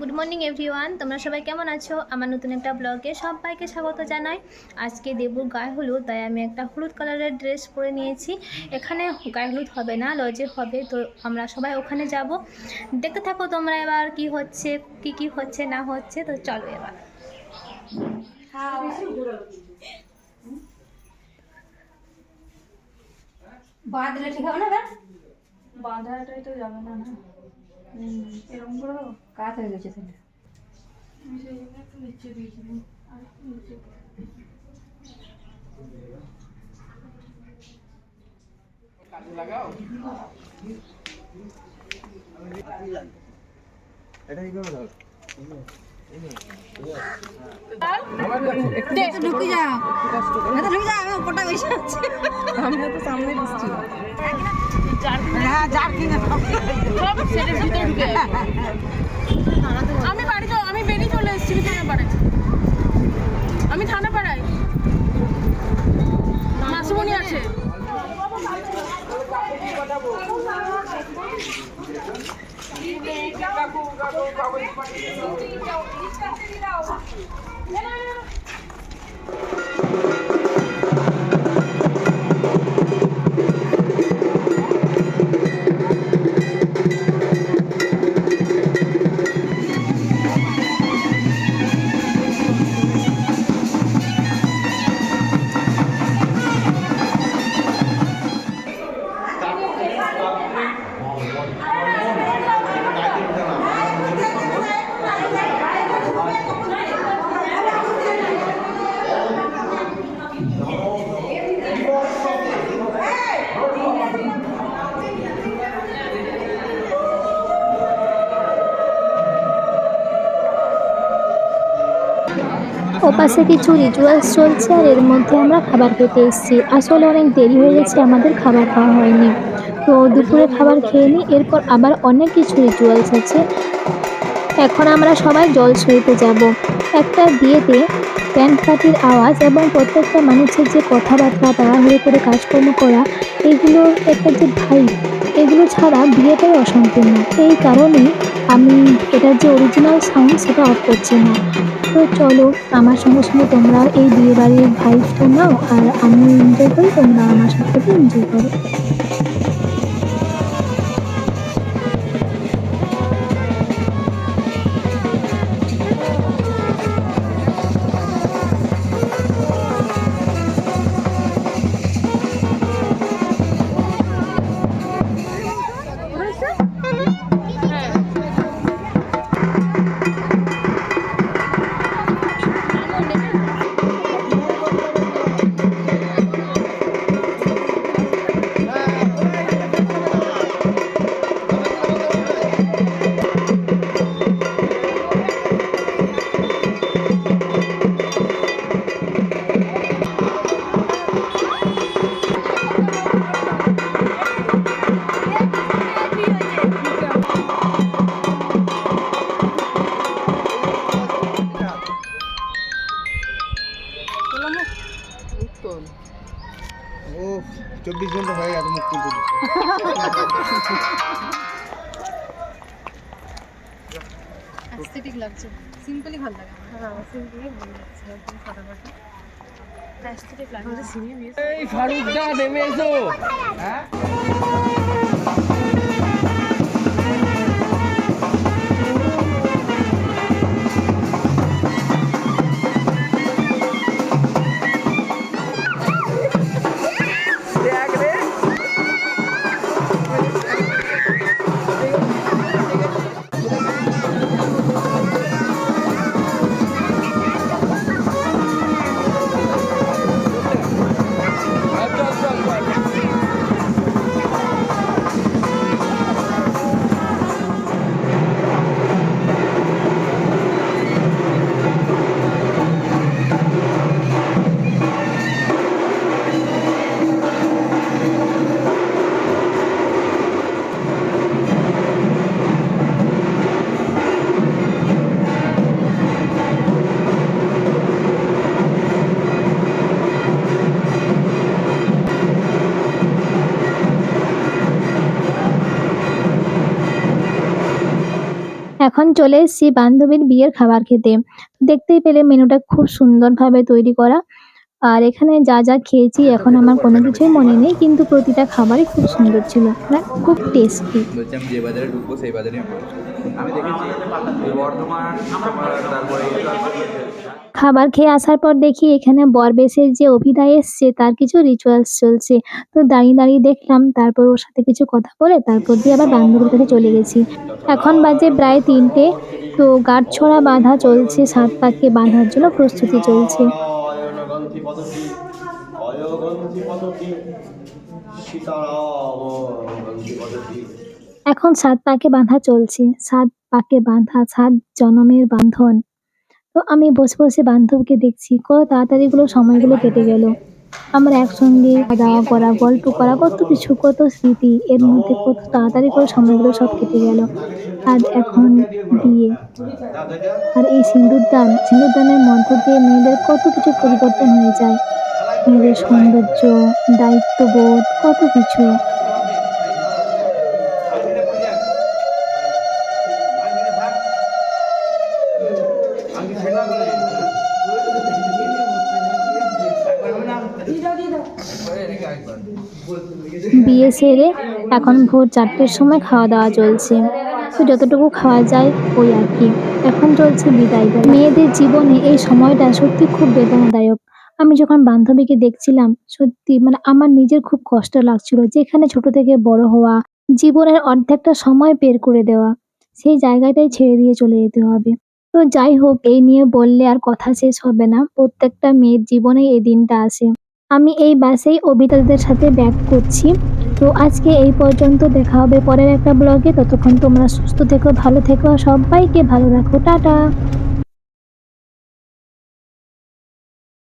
Good morning everyone, তোমরা সবাই কেমন আছো? আমার নতুন একটা ব্লগে সবাইকে স্বাগত জানাই। আজকে দেবুর গায়ে হলুদ, তাই আমি একটা হলুদ কালারের ড্রেস পরে নিয়েছি। এখানে গায়ে হলুদ হবে না, লজে হবে, তো আমরা সবাই ওখানে যাব। দেখতে থাকো তোমরা এবার কি হচ্ছে, কি হচ্ছে না হচ্ছে। তো চলো এবার। বাঁধলে ঠিক হবে না? বাঁধাটাই তো যাবে না। এরকম করে কাজ হয়ে গেছে তাহলে। আমি সেই জন্য একটু নিচে দিয়েছিলাম, আর একটু নিচে লাগাও এটা কি করে ঢুকে যা, ঢুকে যা, আমি উপরটা বসে আছি। আমি তো সামনে বসছি। হ্যাঁ, জার্কিং সব সেটের ভিতরে ঢুকে আমি বাড়ি তো আমি বেরিয়ে চলে এসেছি থানাপাড়ায়। আমি থানাপাড়ায়, মাসুমণি আছে। ওপাশে কিছু রিচুয়ালস চলছে, আর এর মধ্যে আমরা খাবার খেতে এসেছি। আসলে অনেক দেরি হয়ে গেছে, আমাদের খাবার খাওয়া হয়নি। তো দুপুরে খাবার খেয়ে নিই, এরপর আবার অনেক কিছু রিচুয়ালস আছে। এখন আমরা সবাই জল সইতে যাব। একটা বিয়েতে ব্যান্ড পার্টির আওয়াজ এবং প্রত্যেকটা মানুষের যে কথাবার্তা, তাড়াহুড়ো করে কাজকর্ম করা, এগুলোর একটা যে ভাই, এগুলো ছাড়া বিয়েটাই অসম্পূর্ণ। এই কারণেই আমি এটার যে অরিজিনাল সাউন্ড সেটা অফ করছি না। তো চলো, আমার সঙ্গে সঙ্গে তোমরা এই বিয়ে বাড়ির ভাইবটা নাও, আর আমি এনজয় করি, তোমরা আমার সাথে এনজয় করো। ও 24 ঘন্টা হয়ে গেছে মুখ তুলতে। অ্যাস্থেটিক লাগছে, সিম্পলি ভালো লাগে। হ্যাঁ, সিম্পলি ভালো লাগছে, একদম ফাটাফাটি অ্যাস্থেটিক লাগছে। এই ফারুক দা নেমে এসো। হ্যাঁ এখন চলে এসেছি বান্ধবীর বিয়ের খাবার খেতে। দেখতেই পেলে মেনুটা খুব সুন্দরভাবে তৈরি করা। আর এখানে যা যা খেয়েছি এখন আমার কোনো কিছুই মনে নেই, কিন্তু প্রতিটা খাবারই খুব সুন্দর ছিল, মানে খুব টেস্টি। বলছি আমি যে বাজারে ঢুকবো সেই বাজারে আমি দেখেছি বর্ধমান তারপরে খাবার খেয়ে আসার পর দেখি এখানে বরবেশের যে অভিনয় এসছে তার কিছু রিচুয়ালস চলছে। তো দাঁড়িয়ে দাঁড়িয়ে দেখলাম, তারপর ওর সাথে কিছু কথা বলে তারপর দিয়ে আবার বান্ধবীর কাছে চলে গেছি। এখন বাজে প্রায় ৩টে। তো গাঁটছড়া বাঁধা চলছে, ৭ পাকে বাঁধার জন্য প্রস্তুতি চলছে। এখন ৭ পাকে বাঁধা চলছে, ৭ পাকে বাঁধা ৭ জনমের বাঁধন। তো আমি বসে বসে বান্ধবীকে দেখছি, কত তাড়াতাড়ি সময়গুলো কেটে গেল। আমরা একসঙ্গে খাওয়া দাওয়া করা, গল্প করা, কত কিছু, কত স্মৃতি, এর মধ্যে কত তাড়াতাড়ি করে সময়গুলো সব কেটে গেল। আর এখন বিয়ে, আর এই সিঁদুরদানের মধ্য দিয়ে মেয়েদের কত কিছু পরিবর্তন হয়ে যায়। মেয়েদের সৌন্দর্য, দায়িত্ববোধ, কত কিছু। বিয়ে সেরে এখন ভোর 4টের সময় খাওয়া দাওয়া চলছে। তো যতটুকু খাওয়া যায় ওই আর কি। এখন চলছে বিদায় বেলা। মেয়েদের জীবনে এই সময়টা সত্যি খুব বেদনাদায়ক। আমি যখন বান্ধবীকে দেখছিলাম, সত্যি মানে আমার নিজের খুব কষ্ট লাগছিল, যেখানে ছোট থেকে বড় হওয়া, জীবনের অর্ধেকটা সময় বের করে দেওয়া, সেই জায়গাটাই ছেড়ে দিয়ে চলে যেতে হবে। তো যাই হোক, এই নিয়ে বললে আর কথা শেষ হবে না। প্রত্যেকটা মেয়ের জীবনেই এই দিনটা আসে। আমি এই বাসেই অবিতাদের সাথে ব্যাক করছি। তো আজকে এই পর্যন্ত, দেখা হবে পরের একটা ব্লগে। ততক্ষণ তোমরা সুস্থ থেকো, ভালো থেকো, সবাইকে ভালো রাখো, টাটা।